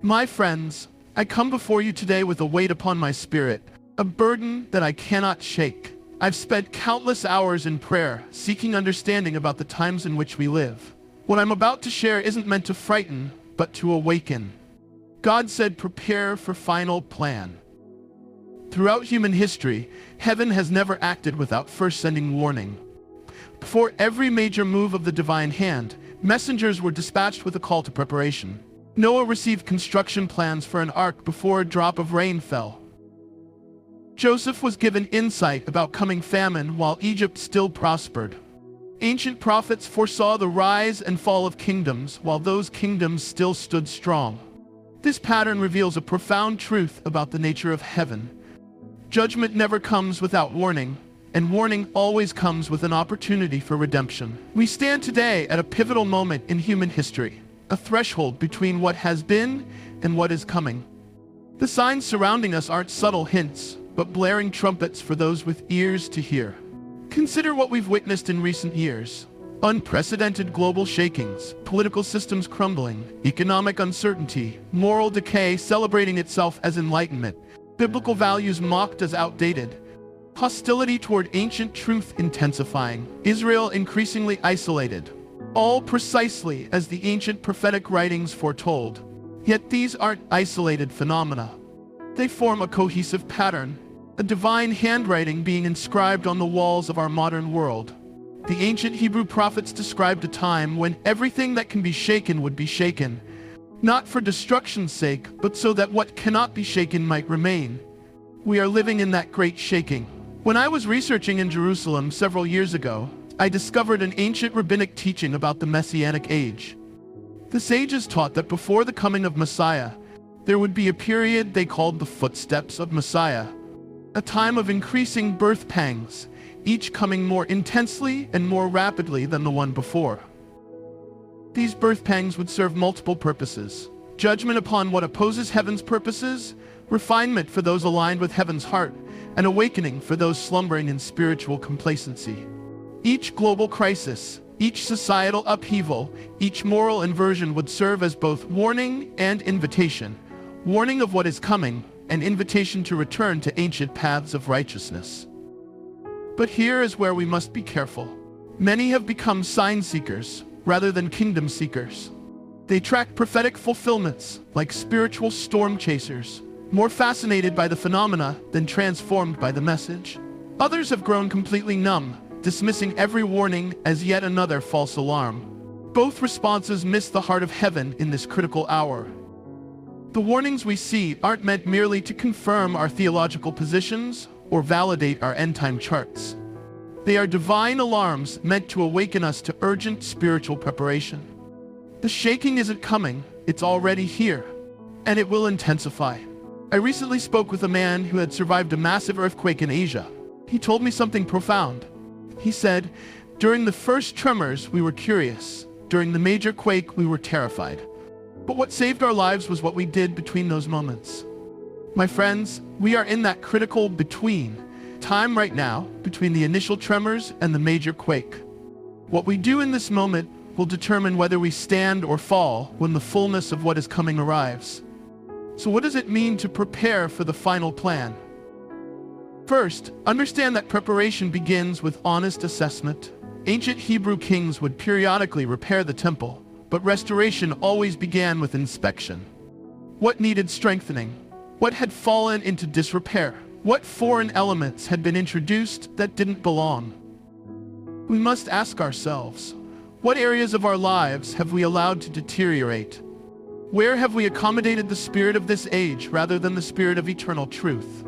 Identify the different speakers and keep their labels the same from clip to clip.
Speaker 1: My friends, I come before you today with a weight upon my spirit, a burden that I cannot shake. I've spent countless hours in prayer, seeking understanding about the times in which we live. What I'm about to share isn't meant to frighten, but to awaken. God said, prepare for final plan. Throughout human history, heaven has never acted without first sending warning. Before every major move of the divine hand, messengers were dispatched with a call to preparation. Noah received construction plans for an ark before a drop of rain fell. Joseph was given insight about coming famine while Egypt still prospered. Ancient prophets foresaw the rise and fall of kingdoms while those kingdoms still stood strong. This pattern reveals a profound truth about the nature of heaven. Judgment never comes without warning, and warning always comes with an opportunity for redemption. We stand today at a pivotal moment in human history, a threshold between what has been and what is coming. The signs surrounding us aren't subtle hints, but blaring trumpets for those with ears to hear. Consider what we've witnessed in recent years. Unprecedented global shakings, political systems crumbling, economic uncertainty, moral decay celebrating itself as enlightenment, biblical values mocked as outdated, hostility toward ancient truth intensifying, Israel increasingly isolated, all precisely as the ancient prophetic writings foretold. Yet these aren't isolated phenomena. They form a cohesive pattern, a divine handwriting being inscribed on the walls of our modern world. The ancient Hebrew prophets described a time when everything that can be shaken would be shaken, not for destruction's sake, but so that what cannot be shaken might remain. We are living in that great shaking. When I was researching in Jerusalem several years ago, I discovered an ancient rabbinic teaching about the Messianic age. The sages taught that before the coming of Messiah, there would be a period they called the footsteps of Messiah, a time of increasing birth pangs, each coming more intensely and more rapidly than the one before. These birth pangs would serve multiple purposes: judgment upon what opposes heaven's purposes, refinement for those aligned with heaven's heart, and awakening for those slumbering in spiritual complacency. Each global crisis, each societal upheaval, each moral inversion would serve as both warning and invitation, warning of what is coming, and invitation to return to ancient paths of righteousness. But here is where we must be careful. Many have become sign seekers rather than kingdom seekers. They track prophetic fulfillments like spiritual storm chasers, more fascinated by the phenomena than transformed by the message. Others have grown completely numb, dismissing every warning as yet another false alarm. Both responses miss the heart of heaven in this critical hour. The warnings we see aren't meant merely to confirm our theological positions or validate our end-time charts. They are divine alarms meant to awaken us to urgent spiritual preparation. The shaking isn't coming, it's already here, and it will intensify. I recently spoke with a man who had survived a massive earthquake in Asia. He told me something profound. He said, during the first tremors, we were curious. During the major quake, we were terrified. But what saved our lives was what we did between those moments. My friends, we are in that critical between time right now, between the initial tremors and the major quake. What we do in this moment will determine whether we stand or fall when the fullness of what is coming arrives. So what does it mean to prepare for the final plan? First, understand that preparation begins with honest assessment. Ancient Hebrew kings would periodically repair the temple, but restoration always began with inspection. What needed strengthening? What had fallen into disrepair? What foreign elements had been introduced that didn't belong? We must ask ourselves, what areas of our lives have we allowed to deteriorate? Where have we accommodated the spirit of this age rather than the spirit of eternal truth?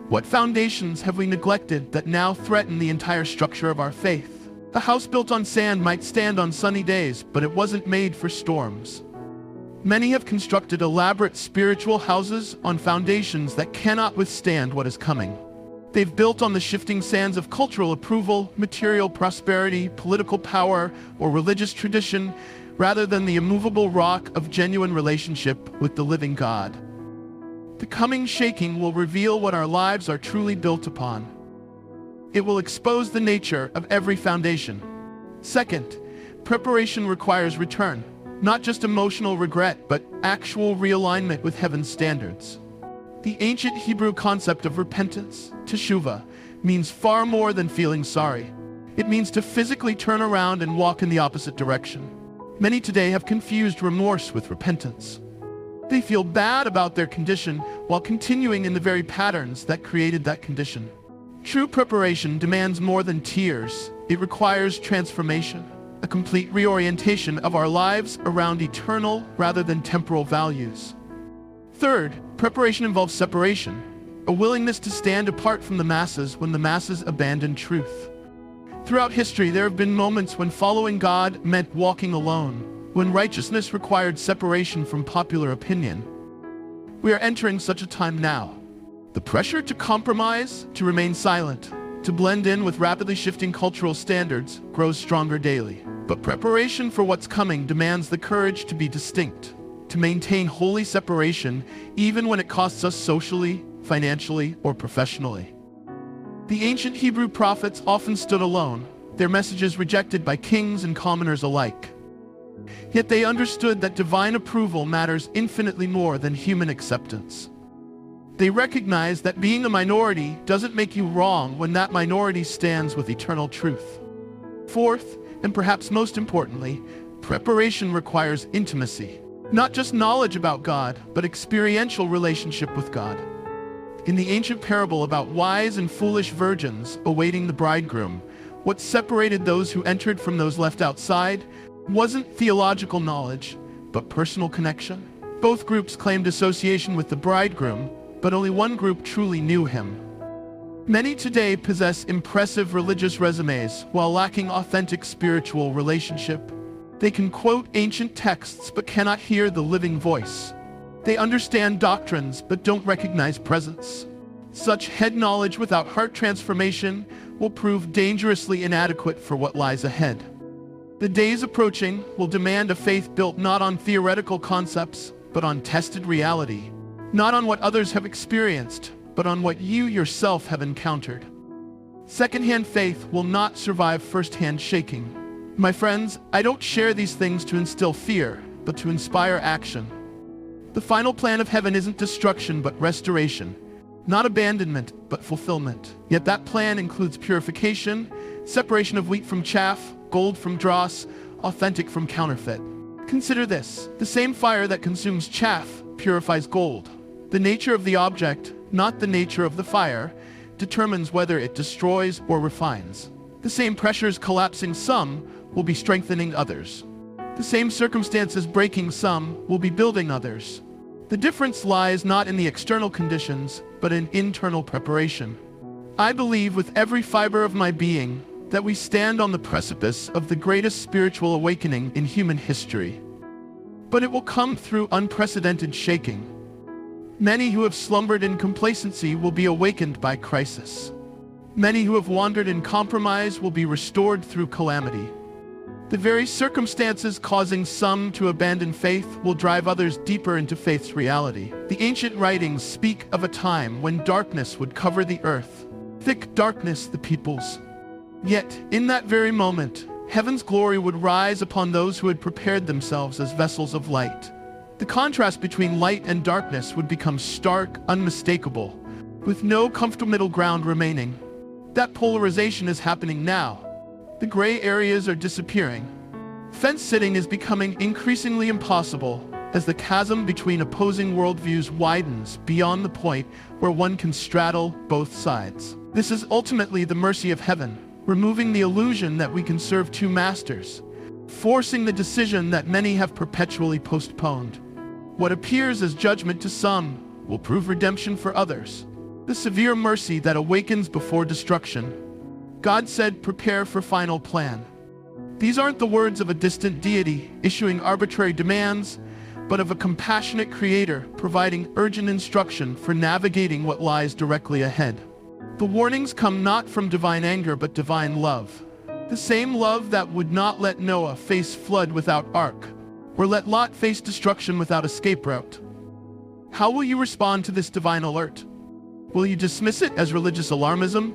Speaker 1: What foundations have we neglected that now threaten the entire structure of our faith? A house built on sand might stand on sunny days, but it wasn't made for storms. Many have constructed elaborate spiritual houses on foundations that cannot withstand what is coming. They've built on the shifting sands of cultural approval, material prosperity, political power, or religious tradition, rather than the immovable rock of genuine relationship with the living God. The coming shaking will reveal what our lives are truly built upon. It will expose the nature of every foundation. Second, preparation requires return. Not just emotional regret, but actual realignment with heaven's standards. The ancient Hebrew concept of repentance, teshuvah, means far more than feeling sorry. It means to physically turn around and walk in the opposite direction. Many today have confused remorse with repentance. They feel bad about their condition while continuing in the very patterns that created that condition. True preparation demands more than tears. It requires transformation, a complete reorientation of our lives around eternal rather than temporal values. Third, preparation involves separation, a willingness to stand apart from the masses when the masses abandon truth. Throughout history, there have been moments when following God meant walking alone, when righteousness required separation from popular opinion. We are entering such a time now. The pressure to compromise, to remain silent, to blend in with rapidly shifting cultural standards grows stronger daily. But preparation for what's coming demands the courage to be distinct, to maintain holy separation even when it costs us socially, financially, or professionally. The ancient Hebrew prophets often stood alone, their messages rejected by kings and commoners alike. Yet they understood that divine approval matters infinitely more than human acceptance. They recognized that being a minority doesn't make you wrong when that minority stands with eternal truth. Fourth, and perhaps most importantly, preparation requires intimacy. Not just knowledge about God, but experiential relationship with God. In the ancient parable about wise and foolish virgins awaiting the bridegroom, what separated those who entered from those left outside wasn't theological knowledge, but personal connection. Both groups claimed association with the bridegroom, but only one group truly knew him. Many today possess impressive religious resumes while lacking authentic spiritual relationship. They can quote ancient texts but cannot hear the living voice. They understand doctrines but don't recognize presence. Such head knowledge without heart transformation will prove dangerously inadequate for what lies ahead. The days approaching will demand a faith built not on theoretical concepts, but on tested reality. Not on what others have experienced, but on what you yourself have encountered. Second-hand faith will not survive first-hand shaking. My friends, I don't share these things to instill fear, but to inspire action. The final plan of heaven isn't destruction, but restoration. Not abandonment, but fulfillment. Yet that plan includes purification, separation of wheat from chaff, gold from dross, authentic from counterfeit. Consider this: the same fire that consumes chaff purifies gold. The nature of the object, not the nature of the fire, determines whether it destroys or refines. The same pressures collapsing some will be strengthening others. The same circumstances breaking some will be building others. The difference lies not in the external conditions, but in internal preparation. I believe with every fiber of my being that we stand on the precipice of the greatest spiritual awakening in human history. But it will come through unprecedented shaking. Many who have slumbered in complacency will be awakened by crisis. Many who have wandered in compromise will be restored through calamity. The very circumstances causing some to abandon faith will drive others deeper into faith's reality. The ancient writings speak of a time when darkness would cover the earth, thick darkness the peoples. Yet, in that very moment, heaven's glory would rise upon those who had prepared themselves as vessels of light. The contrast between light and darkness would become stark, unmistakable, with no comfortable middle ground remaining. That polarization is happening now. The gray areas are disappearing. Fence-sitting is becoming increasingly impossible as the chasm between opposing worldviews widens beyond the point where one can straddle both sides. This is ultimately the mercy of heaven, removing the illusion that we can serve two masters, forcing the decision that many have perpetually postponed. What appears as judgment to some will prove redemption for others. The severe mercy that awakens before destruction. God said, "Prepare for final plan." These aren't the words of a distant deity issuing arbitrary demands, but of a compassionate creator providing urgent instruction for navigating what lies directly ahead. The warnings come not from divine anger, but divine love. The same love that would not let Noah face flood without ark, or let Lot face destruction without escape route. How will you respond to this divine alert? Will you dismiss it as religious alarmism?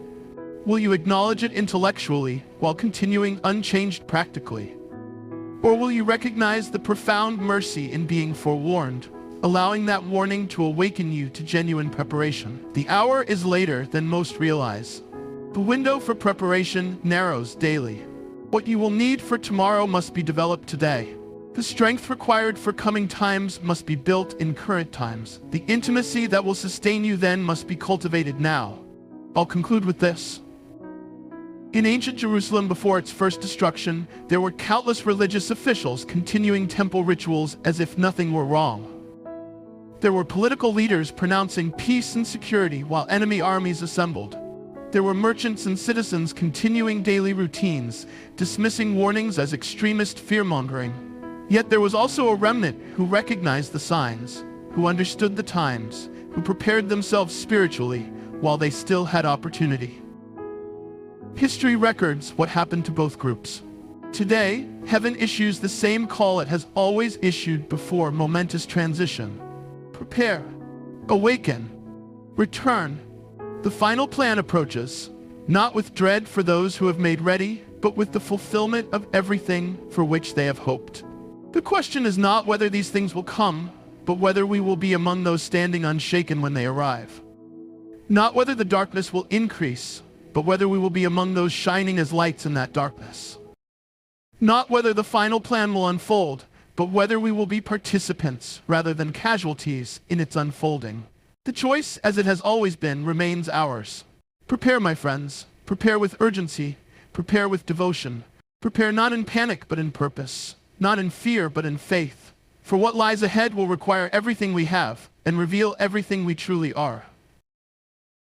Speaker 1: Will you acknowledge it intellectually while continuing unchanged practically? Or will you recognize the profound mercy in being forewarned, allowing that warning to awaken you to genuine preparation? The hour is later than most realize. The window for preparation narrows daily. What you will need for tomorrow must be developed today. The strength required for coming times must be built in current times. The intimacy that will sustain you then must be cultivated now. I'll conclude with this. In ancient Jerusalem before its first destruction, there were countless religious officials continuing temple rituals as if nothing were wrong. There were political leaders pronouncing peace and security while enemy armies assembled. There were merchants and citizens continuing daily routines, dismissing warnings as extremist fear-mongering. Yet there was also a remnant who recognized the signs, who understood the times, who prepared themselves spiritually while they still had opportunity. History records what happened to both groups. Today, heaven issues the same call it has always issued before: momentous transition. Prepare, awaken, return. The final plan approaches, not with dread for those who have made ready, but with the fulfillment of everything for which they have hoped. The question is not whether these things will come, but whether we will be among those standing unshaken when they arrive. Not whether the darkness will increase, but whether we will be among those shining as lights in that darkness. Not whether the final plan will unfold, but whether we will be participants rather than casualties in its unfolding. The choice, as it has always been, remains ours. Prepare, my friends. Prepare with urgency. Prepare with devotion. Prepare not in panic, but in purpose. Not in fear, but in faith. For what lies ahead will require everything we have and reveal everything we truly are.